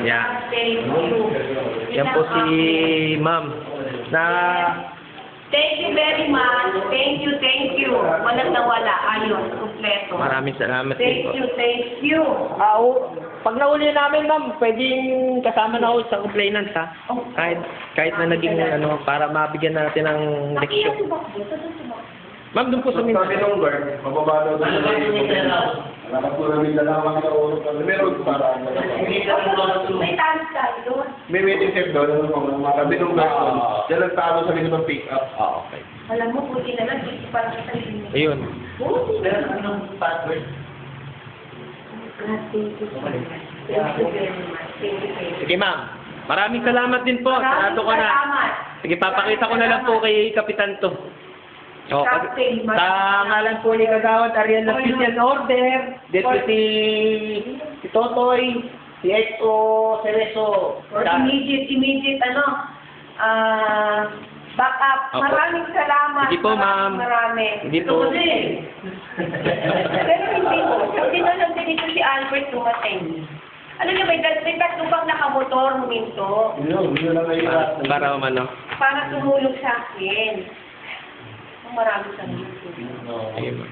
Yan. Thank you. Yan po si ma'am. Na Thank you very much. Thank you, thank you. Walang nawala. Ayos, kumpleto. maraming salamat din po. Thank you. Pag nauli namin, ma'am, pwedeng kasama na ako sa complainant, ha? Kahit na naging, para mabigyan natin ng leksyon. Ma'am, doon po sa Sabi nung guard, mababa daw sa Alam po namin dalawa sa oras kami. Meron para May talis tayo doon. may waiting check doon. Sabi nung guard doon, dyan nagtalo sa likod ng pick up. Okay. Alam mo, buti na lang. Dito para sa sarili. Ayun. Buti na lang. Anong password? Thank you so much. Thank you very much. Thank you. Sige, ma'am. Maraming salamat din po. Sarado ko na. Salamat. Sige, papakita ko na lang po kay Kapitan to. Oh, Captain, sa ngalan po ni Kagawad Ariel ng Special Order, Deputy si Totoy, si Exo Cereso. Or immediate, backup. Opo. Maraming salamat. Sige po, ma'am. Marami. Hindi po. Pero hindi na lang din ito si Albert dumating. Alam niyo, may tatlo pang nakamotor, huminto. Yun lang naiiwas. Para Para tumulong sa akin. Maraming salamat. Ayun, ma'am.